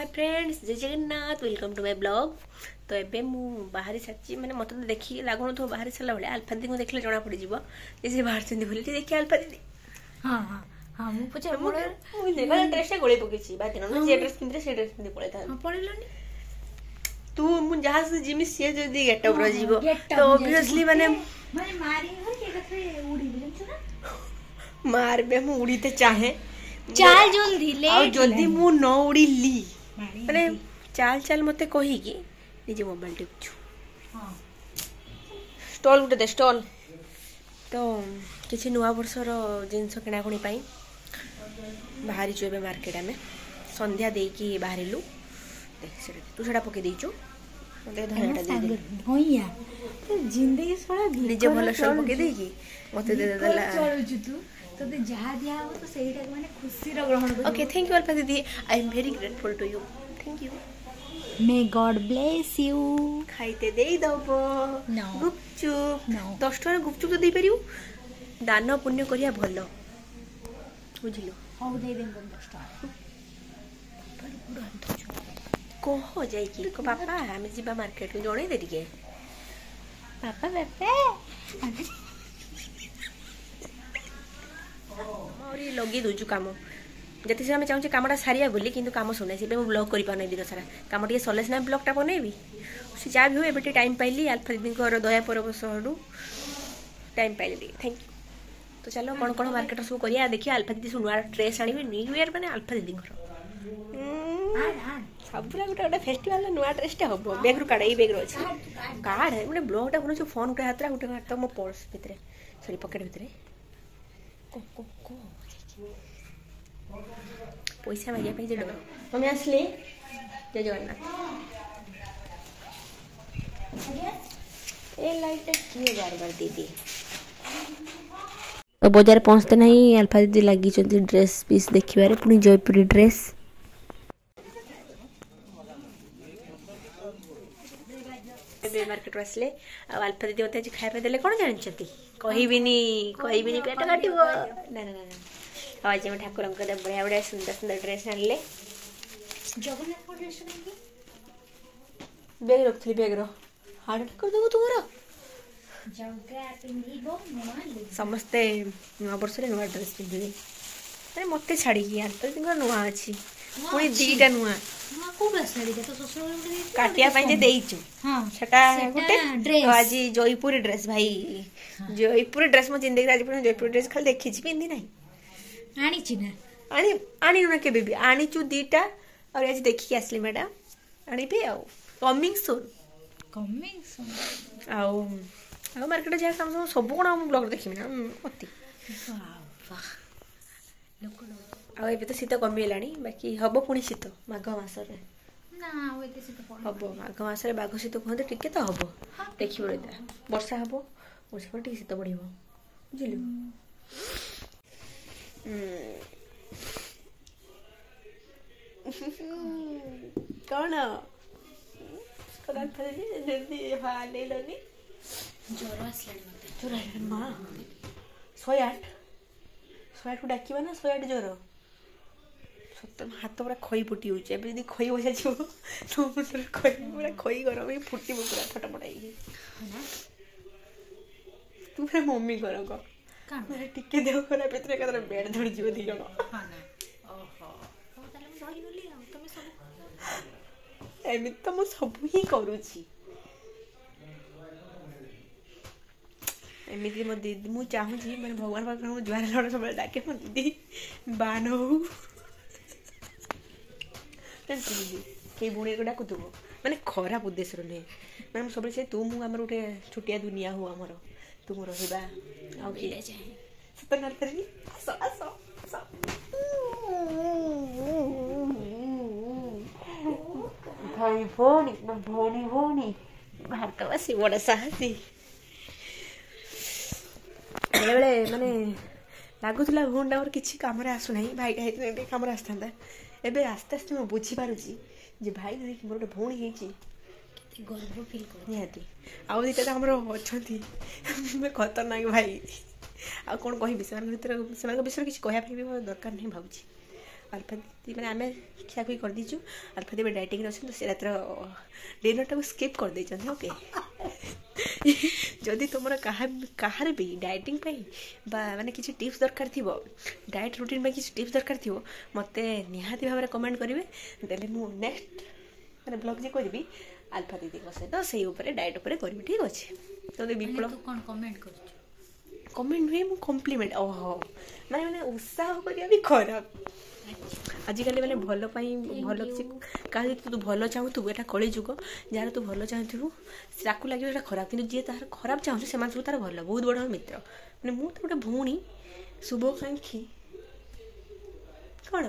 Hi friends, Jai Jagannath, welcome to my blog. तो एबे मु बाहरी साची माने मत देखी लागुन तो बाहरी सारा बेले अल्फा दीदी को देखले जणा पड़ जिवो जे बाहर चंदी बोली देखि अल्फा दीदी। हां हां हां मु पछे मु देखा ड्रेस गोळे पकेछि बात न जे ड्रेस पिंदरे से ड्रेस पिंदे पळे था। हां पळेलोनी तू मु जहां से जिमि से जदी गेटअप रो जिवो तो ऑब्वियसली माने मारी हो के कथे उड़ी बिलन छु ना मार बे मु उड़ी ते चाहे चाल जल्दी ले आ जदी मु न उड़ी ली माने चाल चाल मते कहि कि निजे मोबाइल टिपछु। हां स्टॉल गुटे दे स्टॉल तो किसी नुआ वर्षर जिनस किणाकुणी पाई बाहरी जो मार्केट आम संध्या देकी बाहरिलु तू सेटा पके देचु मते धनियाटा दे धनिया तो जिंदगी सारा निजे भल स्टॉल पके देकी मते दे देला चलुछु तू तते जहा दिया हो तो सेहीटा माने खुशी रो ग्रहण कर। ओके थैंक यू अल्फा दीदी, I am very grateful to you, thank you. May God bless you. खाइते देई दबो No. गुपचुप No. 10 टका गुपचुप तो दे परिउ दान पुण्य करिया भलो बुझिलो। हो दे देम 10 कह जाई कि को पापा हमें जीवा मार्केट को जणे दे दिके पापा पापा मोरी लगी दोजु काम जति से हम चाहूँ कामटा सारिया बोली किंतु काम सुने से ब्लॉग कर पाने दिन सारा काम टे सले सीना ब्लॉगटा बनैबी से जहाँ भी हो एबे टाइम पाइली अल्फा दीदी दया परवश टाइम पाइली थैंक यू। तो चलो कौन कौन मार्केट सब करिया देखिए अल्फा दीदी नुआ ड्रेस आनी न्यू ईयर मैंने अल्फा दीदी सब गोटे गोटे फेस्टिवल नुआ ड्रेसटा हम बैग काढ़ ये बैग अच्छे काढ़ गोटे ब्लॉगटा बनाऊँ फोन गोटे हाथ गोटे हाथ मो पर्स भितर सॉरी पकेट भितर पैसा मागे जे डर मम्मी आसले जय जगन्नाथ ए लाइट किए बार बार दीदी तो बाजार पहुँचते नहीं अल्फा दीदी लगी ड्रेस पीस देखिबारे पुणी जयपुरी ड्रेस मार्केट आसले अल्फा दीदी मत खाଇବା देले कौन जानते कहबिनी पेट काटो ना ना ना आज ठाकुर बढ़िया बढ़िया सुंदर सुंदर ड्रेस आनले बैग रखी बैग हार्ट कर देव तुम समस्ते नुआ वर्ष नुआ ड्रेस पिंधे अरे मत छाड़ी अल्फा दीदी नुआ अच्छी पुणी दीटा नुआ काटिया गोटे आज जयपुर ड्रेस भाई जयपुर ड्रेस मो जिंदगी आज जयपुर ड्रेस खाली देखी पिंधि ना आनी ना के भी आनीचु दीटा और आज देखिए आसली मैडम आनीबी आ कमिंग सून आउ मार्केट जहाँ काम सब कौन हम ब्लॉग देखी ना अति आबे तो शीत कमिला बाकी हम पुणी शीत माघ मसरे हम माघ मसरे बाघ शीत कहते टिके तो हम देखिए वर्षा हम वर्षा पर शीत बढ़ बुझल कौन ज्वर माँ 108 को डाक ना 108 ज्वर सत हाथ पूरा खई फुटी होती खई बसा खई पूरा खई गरम फुट पूरा फटाफट तू पूरा मम्मी कर टिके देह खराब एथरे बेड धड़ी जीव दी जण एमती तो मु सब ही करुची एमती मो दीदी मु चाहूँगी मैंने भगवान पाखे जुआर लड़ सब डाके मो दीदी बान हो कई बुणी को डाकुव मैंने खराब उद्देश्य नुहे मैंने सब से तू मुझे गोटे छुटिया दुनिया हो आमर तुम रहा सत भाई भौणी भौणी भौणी भारतवासी बड़ा साहसी बेले माने लगुला भौणटा मोर किसी कम आसूना भाईटा कम आसता एबे आस्ते आस्ते मैं बुझीपारुची जे भाई देखिए मोर गोटे भौणी होती गर्व फिल कर निहाती आउ दीटा तो आमर अच्छा खतरनाक भाई आ कौन कह विषय किसी कहया दरकार नहीं भावुँ ଆଲଫା ଦିଦି ମାନେ ଆମେ ଖିଆଖୁଇ କରିଦେଇଛୁ। ଆଲଫା ଦିଦି ଡାଇଟିଂରେ ଅଛନ୍ତି ତ ସେ ରାତିର ଡିନରଟାକୁ ସ୍କିପ୍ କରିଦେଇଛନ୍ତି। ଓକେ ଯଦି ତୁମର କାହାର ବି ଡାଇଟିଂ ପାଇଁ ବା ମାନେ କିଛି ଟିପ୍ସ ଦରକାର ଥିବ, ଡାଏଟ୍ ରୁଟିନ୍ ପାଇଁ କିଛି ଟିପ୍ସ ଦରକାର ଥିବ, ମୋତେ ନିହାତି ଭାବରେ କମେଣ୍ଟ କରିବେ। ଦେଲେ ମୁଁ ନେକ୍ସଟ ମାନେ ବ୍ଲଗ୍ ଯେ କରିବି ଆଲଫା ଦିଦିଙ୍କ ସହିତ ସେଇ ଉପରେ ଡାଏଟ୍ ଉପରେ କରିବି। ଠିକ୍ ଅଛି। ଯଦି ବିପ୍ଳବ କ'ଣ କମେଣ୍ଟ କରୁଛୁ? କମେଣ୍ଟ ନୁହେଁ ମୁଁ କମ୍ପ୍ଲିମେଣ୍ଟ। ଓହୋ ମାନେ ଉତ୍ସାହ କରିବା ବି ଖରାପ। ଆଜିକାଲି ମାନେ ଭଲ ପାଇଁ ଭଲ କିଛି କାହା ଯଦି ତୁ ଭଲ ଚାହୁଁଥିବୁ, ଏଇଟା କଳିଯୁଗ, ଯାହାର ତୁ ଭଲ ଚାହୁଁଥିବୁ ତାକୁ ଲାଗିବ ଏଇଟା ଖରାପ, କିନ୍ତୁ ଯିଏ ତାହାର ଖରାପ ଚାହୁଁଛି ସେମାନେ ସବୁ ତାର ଭଲ, ବହୁତ ବଡ଼ ମିତ୍ର। ମାନେ ମୁଁ ତ ଗୋଟେ ଭଉଣୀ ଶୁଭକାଂକ୍ଷୀ କ'ଣ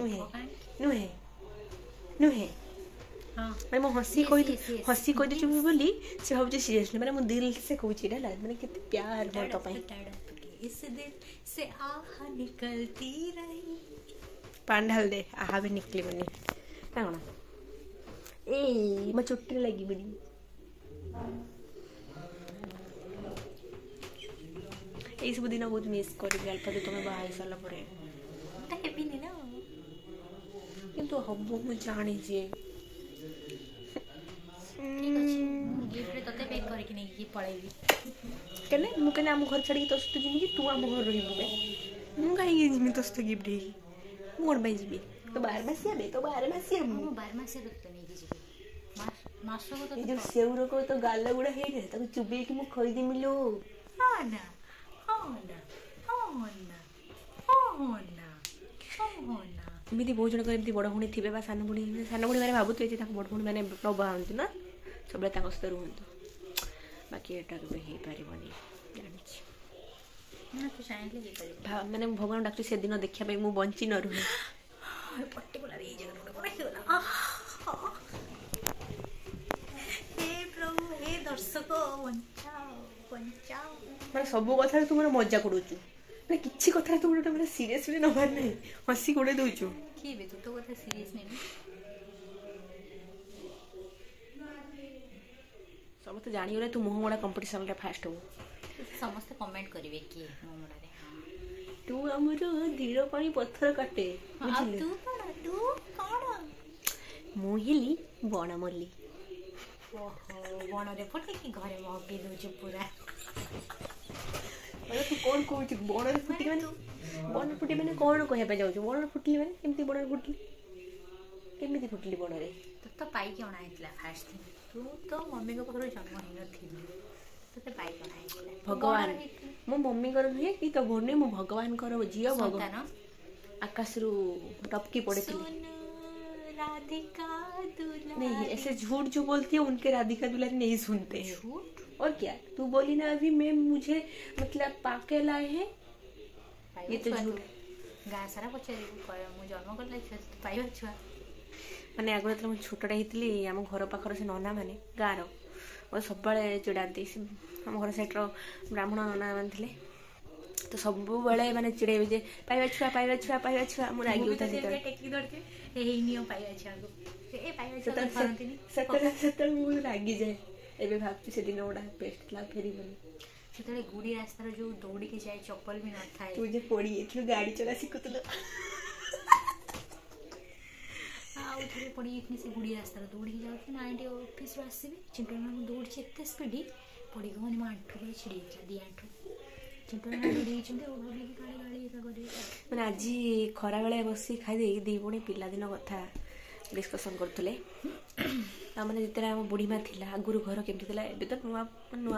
ନୁହେଁ ନୁହେଁ ନୁହେଁ ମାନେ ମୁଁ ହସି କହିଦେଉଛି ବୋଲି ସେ ଭାବୁଛି ସିରିୟସଲି, ମାନେ ମୁଁ ଦିଲ ସେ କହୁଛି ଏଇଟା ହେଲା, ମାନେ କେତେ ପ୍ୟାର ମୋର ତୋ ପାଇଁ। ପାଣି ଢାଲ ଦେ, ଆହା ବି ନିକଲିବନି ନା କ'ଣ? ଏଇ ମୋ ଚୁଟିରେ ଲାଗିବନି। ଏଇସବୁ ଦିନ ବହୁତ ମିସ୍ କରିବି ଆଲଫା ଦିଦି ତମେ ବାହା ହେଇସାରିଲା ପରେ। ହେବିନି ନା, କିନ୍ତୁ ହବ ମୁଁ ଜାଣିଛି। ଠିକ୍ ଅଛି, ମୁଁ ଗିଫ୍ଟରେ ତତେ ପ୍ୟାକ୍ କରିକି ନେଇକି ପଳେଇବି। କେନେ ମୁଁ କେନେ ଆମ ଘର ଛାଡ଼ିକି ତୋ ସହିତ ଯିବି କି ତୁ ଆମ ଘରେ ରହିବୁ? ମୁଁ କାହିଁକି ଯିବି ତୋ ସହିତ ଗିଫ୍ଟ ହେଇକି? ମୁଁ କ'ଣ ପାଇଁ ଯିବି? ତୋ ବାରମାସିଆ ବେ, ତୋ ବାରମାସିଆ। ମୁଁ ବାରମାସିଆ ତତେ ନେଇକି ଯିବି। ମାସକୁ ଏଇ ଯୋଉ ସେଉ ରୋଗ ତୋ ଗାଲ ଗୁଡ଼ା ହେଇଯାଏ ତାକୁ ଚୁବେଇକି ମୁଁ ଖୋଇଦେମି ଲୋ। ଏମିତି ବହୁତ ଜଣଙ୍କର ଏମିତି ବଡ଼ ଭଉଣୀ ଥିବେ ବା ସାନ ଭଉଣୀ ମାନେ ଭାବୁଥିବେ ଯେ ତାଙ୍କ ବଡ଼ ଭଉଣୀ ମାନେ ନ ବାହାନ୍ତୁ ନା, ସବୁବେଳେ ତାଙ୍କ ସହିତ ରୁହନ୍ତୁ। ବାକି ଏଇଟା କେବେ ହେଇପାରିବନି ଜାଣିଛି। ମାନେ ମୁଁ ଭଗବାନ ଡାକୁଛି ସେଦିନ ଦେଖିବା ପାଇଁ ମୁଁ ବଞ୍ଚି ନ ରୁହେ। ପର୍ଟିକୁଲାର ଏଇ ଜାଗାରେ ପ୍ରଭୁ ହେ ଦର୍ଶକ ବଞ୍ଚାଅ। ମାନେ ସବୁ କଥାରେ ତୁ ମୋର ମଜା ଉଡ଼ଉଛୁ, ମାନେ କିଛି କଥାରେ ତୁ ଗୋଟେ ମାନେ ସିରିୟସଲି ନେବାର ନାହିଁ, ହସି ଉଡ଼େଇ ଦେଉଛୁ। କିଏ ବେ ତୁ ତୋ କଥା ସିରିୟସ୍ ନେବି? ସମସ୍ତେ ଜାଣିଗଲେ ତୁ ମୁହଁ ମୋଡ଼ା କମ୍ପିଟିସନରେ ଫାଷ୍ଟ ହବୁ। ସମସ୍ତେ କମେଣ୍ଟ କରିବେ କିଏ ମୁହଁ ମୋଡ଼ାରେ। ତୁ ଆମର ଧୀର ପାଣି ପଥର କାଟେ। ତୁ କ'ଣ? ମୁଁ ହେଲି ବଣମଲ୍ଲି। ଓହୋ, ବଣରେ ଫୁଟିକି ଘରେ ମଗେଇ ଦଉଛୁ ପୁରା। ତୁ କ'ଣ କହୁଛୁ? ବଣରେ ଫୁଟିକି ମାନେ ବଣରେ ଫୁଟି ମାନେ କ'ଣ କହିବା ପାଇଁ ଯାଉଛୁ? ବଣରେ ଫୁଟିଲି ମାନେ କେମିତି ବଣରେ ଫୁଟିଲି? କେମିତି ଫୁଟିଲି ବଣରେ? ତୁ ତ ପାଇକି ଅଣା ହେଇଥିଲା ଫାଷ୍ଟ ଥିଙ୍ଗ। ତୁ ତ ମମିଙ୍କ ପାଖରୁ ଜନ୍ମ ହେଇନଥିଲୁ, ତତେ ପାଇକି ଅଣା ହେଇଥିଲା। ଭଗବାନ ମୋ ମମିଙ୍କର ନୁହେଁ କି ତୋ ଭଉଣୀ, ମୁଁ ଭଗବାନଙ୍କର ଝିଅ। ଭଗବାନ ଆକାଶରୁ ଟପକି ପଡ଼ିଥିଲି। नहीं ऐसे झूठ जो बोलती है उनके राधिका दुलारी नहीं सुनते हैं। और क्या तू बोली ना अभी मैं मुझे मतलब पाके लाए हैं, ये तो झूठ। गाँ सारा पचार ମୁଁ ଜନ୍ମ କଲା ଛୁଆ ପାଇବା ଛୁଆ। ମାନେ ଆଗରୁ ଯେତେବେଳେ ମୁଁ ଛୋଟଟା ହେଇଥିଲି ଆମ ଘର ପାଖର ସେ ନନା ମାନେ ଗାଁର ମୋତେ ସବୁବେଳେ ଚିଡ଼ାନ୍ତି। ଆମ ଘର ସାଇଡ଼ର ବ୍ରାହ୍ମଣ ନନା ମାନେ ଥିଲେ ତ ସବୁବେଳେ ମାନେ ଚିଡ଼େଇବେ ଯେ ପାଇବା ଛୁଆ ପାଇବା ଛୁଆ ପାଇବା ଛୁଆ। ମୁଁ ରାଗି ସେତେବେଳେ ମୁଁ ରାଗିଯାଏ। ଏବେ ଭାବୁଛି ସେଦିନ ଗୁଡ଼ା ବେଷ୍ଟ ଥିଲା, ଫେରିବନି। ସେତେବେଳେ ଗୁଡ଼ି ରାସ୍ତାର ଯୋଉ ଦୌଡ଼ିକି ଯାଏ ଚପଲ ବି ନଥାଏ। ତୁ ଯେ ପଡ଼ି ଯାଇଥିଲୁ ଗାଡ଼ି ଚଲା ଶିଖୁଥିଲୁ। ଆଉ ଥରେ ପଡ଼ି ଯାଇଥିଲି ସେ ଗୁଡ଼ି ରାସ୍ତାର ଦୌଡ଼ିକି ଯାଉଥିଲି ନା ଆଣ୍ଟି ଅଫିସରୁ ଆସିବି ଚିଣ୍ଟୁ ମୁଁ ଦୌଡ଼ିଛି ଏତେ ସ୍ପିଡ଼ି ପଡ଼ିକି ମାନେ ମୋ ଆଣ୍ଠୁ କରି ଛିଡ଼ି ଯାଇଥିଲା 2 ଆଣ୍ଠୁ। ଚିଣ୍ଟୁ ଦୌଡ଼ି ଯାଇଛନ୍ତି ଆଉ ଭାବିକି ଗାଳି ଏକା କରିବେ। ମାନେ ଆଜି ଖରାବେଳେ ବସି ଖାଇଦେଇ ଦି ଭଉଣୀ ପିଲାଦିନ କଥା ଡିସ୍କସନ୍ କରୁଥିଲେ। ତାମାନେ ଯେତେବେଳେ ଆମ ବୁଢ଼ୀମା ଥିଲା ଆଗରୁ ଘର କେମିତି ଥିଲା, ଏବେ ତ ନୂଆ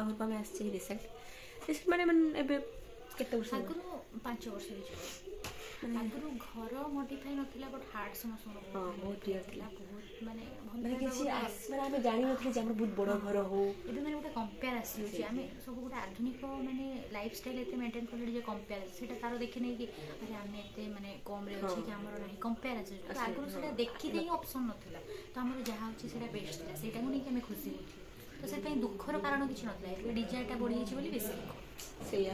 ଘରକୁ ଆମେ ଆସିଛେ ରିସେଣ୍ଟ ମାନେ ଏବେ କେତେ ବର୍ଷ? ଆଗରୁ 5 ବର୍ଷ ହେଇଯିବ। ଆଗରୁ ଘର ମଡିଫାଇ ନଥିଲା ବଟ୍ ହାର୍ଟ ସମସ୍ତଙ୍କର ବହୁତ କ୍ଲିୟର ଥିଲା। ବହୁତ ମାନେ କିଛି ମାନେ ଆମେ ଜାଣିନଥିଲେ ଯେ ଆମର ବହୁତ ବଡ଼ ଘର ହଉ। ଏବେ ମାନେ ଗୋଟେ କମ୍ପେୟାର ଆସିଯାଉଛି, ଆମେ ସବୁ ଗୋଟେ ଆଧୁନିକ ମାନେ ଲାଇଫ୍ ଷ୍ଟାଇଲ୍ ଏତେ ମେଣ୍ଟେନ୍ କଲେ ଯେ କମ୍ପେୟାର ସେଇଟା ତାର ଦେଖି ନେଇକି ଆରେ ଆମେ ଏତେ ମାନେ କମ୍ରେ ଅଛି କି ଆମର ନାହିଁ କମ୍ପେୟାର ଆସିଯାଉଛି। ଆଗରୁ ସେଇଟା ଦେଖିଦେଇ ଅପସନ୍ ନଥିଲା, ତ ଆମର ଯାହା ଅଛି ସେଇଟା ବେଷ୍ଟ ଥିଲା, ସେଇଟାକୁ ନେଇକି ଆମେ ଖୁସି ହେଉଛୁ। ତ ସେଥିପାଇଁ ଦୁଃଖର କାରଣ କିଛି ନଥିଲା। ଏବେ ଡିଜାୟାରଟା ବଢ଼ିଯାଇଛି ବୋଲି ବେଶୀ ଦୁଃଖ। ସେଇଆ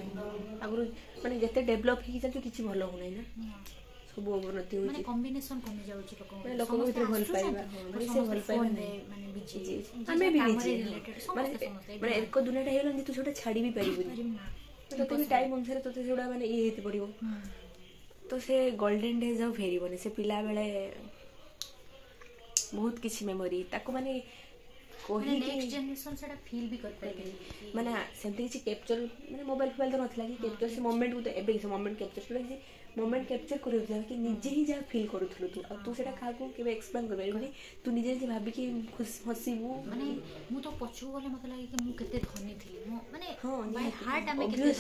ଆଗରୁ ମାନେ ଯେତେ ଡେଭଲପ୍ ହେଇକି ଚାଲିଛୁ କିଛି ଭଲ ହଉନାହିଁ ନା, ସବୁ ଅବନତି ହେଉଛି। ମାନେ କମ୍ବିନେସନ୍ କମି ଯାଉଛି ଲୋକଙ୍କ ଭିତରେ ଭଲ ପାଇବା ଭଲ ପାଇବା ଆମେ ବି ମାନେ ଏକ ଦୁନିଆଟା ହେଇଗଲାଣି ତୁ ସେଟା ଛାଡ଼ି ବି ପାରିବୁନି। ତୋତେ ବି ଟାଇମ୍ ଅନୁସାରେ ତୋତେ ସେଗୁଡ଼ା ମାନେ ଇଏ ହେଇତେ ପଡ଼ିବ। ତ तो से गोल्डन डेज आउ फेरबनी से पिला बेले बहुत किसी मेमोरी ताको माने कोही नेक्स्ट जनरेशन सेटा फील भी कर पाइबे माने सेमती किसी कैप्चर माने मोबाइल तो नथला कि कैप्चर से मोमेंट को तो एबे से मोमेंट कैप्चर कि मोमेंट कैप्चर कर कि निजे ही जा फील करूथलु तू आ तू सेटा काको केबे एक्सप्लेन कर बेली तू निजे जे भाबी कि खुश हसीबू माने मु तो पछु गले मत लागे कि मु केते धनी थी मु माने बाय हार्ट आमे केते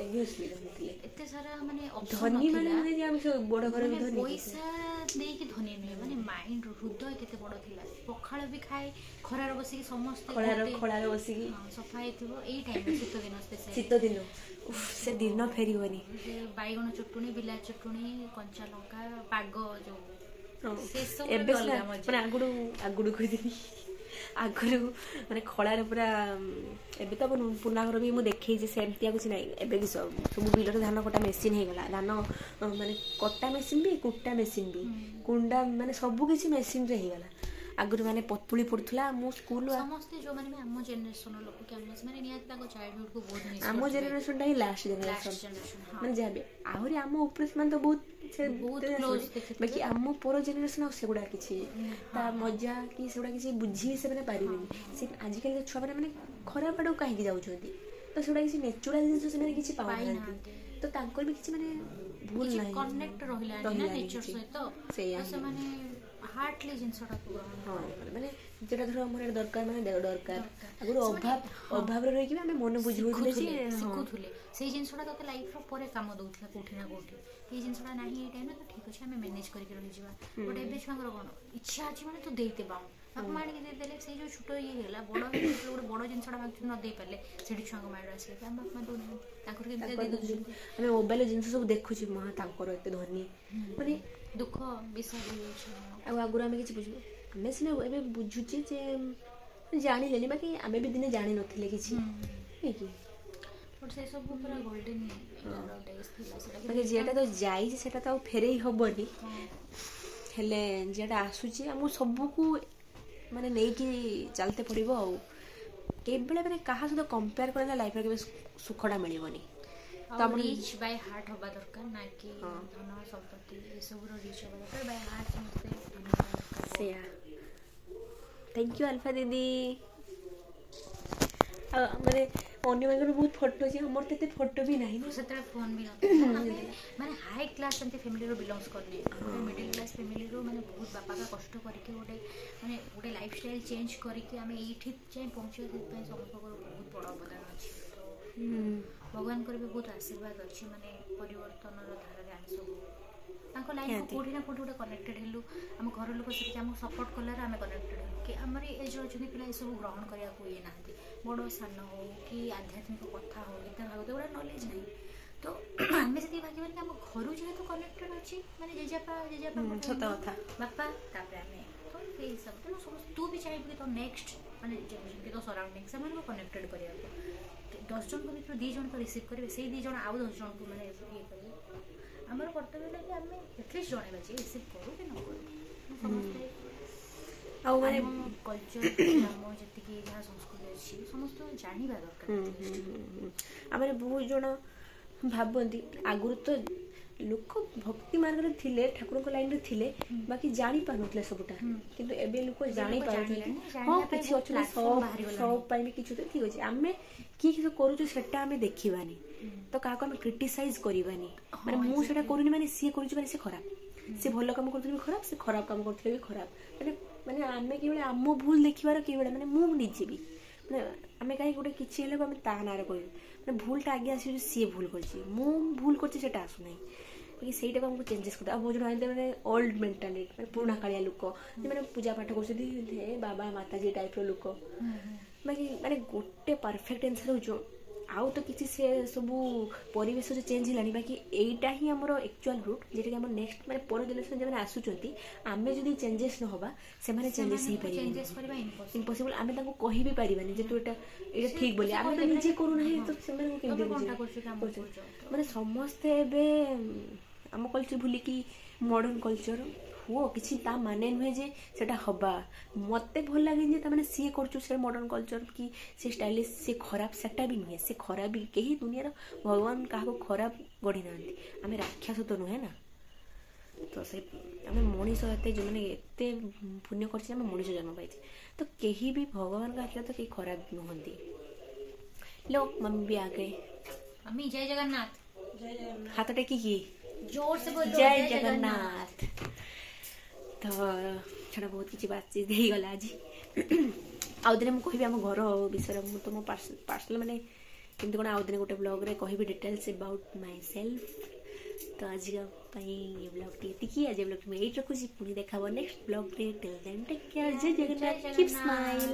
ऑब्वियसली धनी एते सारा माने धनी माने जे हम सब बड़ घर भी धनी पैसा दे कि धनी नहीं माने माइंड हृदय केते बड़ थिला पखाळ भी खाए खरार बसी समस्त खळार बसी सफाई थिबो एई टाइम शीत दिन से दिन फेरिबनी बाइगण चटुणी बिला चटुणी कंचा लंका पाग जो से सब एबे माने आगुडू कहिदिनी आगुरु माने खळार पूरा एबे तो पुना घर भी मु देखै जे सेमतिया कुछ नै एबे कि सब बिलर धान कटा मेसिन हे गला धान माने कटा मेसिन भी कुटा मेसिन भी कुंडा माने सब किछि मेसिन रे हे गला आगुरु माने पतुली पड़थला मु स्कूल समस्त जो माने हम जनरेशन लोक के माने नियत ताको चाइल्डहुड को बहुत मिस हम जनरेशन टा ही लास्ट जनरेशन माने जाबे आहुरी हम ऊपर से तो बहुत क्लोज बाकी हम पर जनरेशन सेगुडा किछि ता मजा कि सेगुडा किछि बुझी से माने पारिबेनी से आज कल छुआ माने खराब आडो काहे कि जाउ छथि तो सेगुडा किछि नेचुरल जिंस से किछि पाउ तो तांकर भी किछि माने भूल नै कनेक्ट रहिला ना नेचर सहित से माने हार्टली जिनसटा हाँ माने जेटा धर हमर दरकार माने दरकार अगर अभाव रे कि हमें मन बुझुथले सिखुथले से जिनसटा तते लाइफ रो परे काम दउथला कोठी ना कोठी ए जिनसटा नाही ए टाइम तो ठीक अछि हमें मैनेज करके रहि जिवा बट एबे छांगर कोन इच्छा अछि माने तो देते बाउ आप माने के दे देले से जो छोटो ये गेला बड़ गोटे बड़ जिनसटा माने न दे पाले सेठी छांग माइड आसे हम बाप मा दोन ताकर के दे दउ हमें मोबाइल जिनस सब देखु छी मां ताकर एते धनी माने दुख विषय होछ आ आगुरा में किछि बुझबो हमें सिने एबे बुझुची जे जानि लेली बाकी हमें भी दिने जानि नथिले किछि कि बट से सब पूरा गोल्डन डेज थिला सेटा बाकी जेटा तो जाई सेटा तो फेरेई हबनी हेले जेटा आसुची हम सब को माने नै कि चलते पड़िबो आ केबेले माने कहा सहित कंपेयर करला लाइफ रे केबे सुखडा मिलिबनी तब रिच बाय हार्ट होबा दरकार ना कि धन संपत्ति ए सब रो रिच होबा दरकार बाय हार्ट समझते से थैंक यू अल्फा दीदी माने अन्य मानकर बहुत फोटो छी हमर तेते फोटो भी नाही ना सेतरा फोन भी न माने हाई क्लास एंती फैमिली रो बिलोंग्स करने मिडिल क्लास फैमिली रो माने बहुत बापा का कष्ट करके गोटे माने गोटे लाइफस्टाइल चेंज करके हमें एठी जाय पहुंचे से समस्त को बहुत बड़ अवदान अछि भगवान कर भी बहुत आशीर्वाद अच्छी माने परिवर्तन धारा आम सब तांको लाइफ को कोठी ना कोठी गोटे कनेक्टेड हेलु हम घर लोक से हम सपोर्ट कलार हम कनेक्टेड हेलु कि हमर एज अछनी पिला ए सब ग्रहण करिया को ये नांती बड़ सान हो कि आध्यात्मिक कथा हो गीता भागवत गोटे नॉलेज नहीं तो हमें से भाग्यवान कि हम घर जेहेतु कनेक्टेड अच्छी माने जेजापा सत कथा बापा तापर हमें तो ये सब तो समस्त तू भी चाहिए कि तो नेक्स्ट माने जे तो सराउंडिंग से माने कनेक्टेड करिया 10 जन को भीतर 2 जन को रिसीव करेंगे से 2 जन आउ 10 जन को मैंने ये करेंगे आमर कर्तव्य है कि हमें एटलीस्ट जने बाजी रिसीव करू कि न करू समझते आ माने कल्चर हम जति कि जहाँ संस्कृति अछि समस्त जानिबा दरकार आमरे बहुत जन भाबंती आगुर तो लोक भक्ति मार्ग रे थिले ठाकुर को लाइन रे थिले बाकी जानि पानुतले सबटा किंतु एबे लोक जानि पाउथले हां किछि अछि सब पाइ किछु तो ठीक अछि हमें की करू जो सेटा हमें देखिबानी तो का को हम क्रिटिसाइज करिबानी माने मु सेटा करूनी माने सी करूची माने से खराब से भलो काम करथले भी खराब से खराब काम करथले भी खराब माने हमें केवल आम भूल देखिबार केवल माने मु निजे भी माने हमें काई गोटे किछि हेले हमें ता नार कहि माने भूलटा आगे आसी सी भूल करछि मु भूल करछि सेटा आसु नै कि सेटा को हमको चेंजेस करता अब जो आइते माने ओल्ड मेंटालिटी माने पुराना कालिया लोक जे माने पूजा पाठ करछथि हे बाबा माता जी टाइप रो लोक बाकी माने गोटे परफेक्ट आंसर हो जो आउ तो किसी से सब परिवेश जो चेंज हिलानी बाकी एटा ही हमर एक्चुअल रूट जेटा कि हमर नेक्स्ट माने पर जनरेशन जे माने आसुचंती आमे जदी चेंजेस न होबा से माने चेंजेस ही परिबा चेंजेस करबा इम्पॉसिबल आमे ताको कहि भी परिबानी जे तू एटा ठीक बोली आमे तो निजे करू नहीं तो से माने केमते कोनटा करछु काम करछु माने समस्त एबे हम कल्चर भूली कि मॉडर्न कल्चर हो किसी ता माने नुहे जे सेटा हबा मते भल लागे जे ता माने सी करछु से मॉडर्न कल्चर की से स्टाइलिश से खराब सेटा भी नुहे से खराब भी केही दुनिया रो भगवान काहा को खराब गढी नांती हमें राक्षस तो नुहे ना ତ ସେ ଆମେ ମଣିଷ ଏତେ ମାନେ ଏତେ ପୁଣ୍ୟ କରିଛେ ଆମେ ମଣିଷ ଜନ୍ମ ପାଇଛେ ତ କେହି ବି ଭଗବାନଙ୍କ ଆଖିରେ ତ କେହି ଖରାପ ନୁହନ୍ତି। लो मम्मी भी आ गए। मम्मी जय जगन्नाथ। हाथ टेकिकी जोर से बोलो जय जगन्नाथ। तो छड़ा बहुत किसी बात चीज गला आज आउ दिन मुझे कहि आम घर विषय मु तो मो पर्सनल माने केमती कोन आउ दिन गोटे ब्लॉग रे कहि डिटेल्स अबाउट माय सेल्फ। तो आज ये ब्लॉग टी आज ब्लॉग में एट रखुची पुणी देखा नेक्स्ट ब्लॉग रे टिल देन टेक केयर जय जगन्नाथ कीप स्माइल।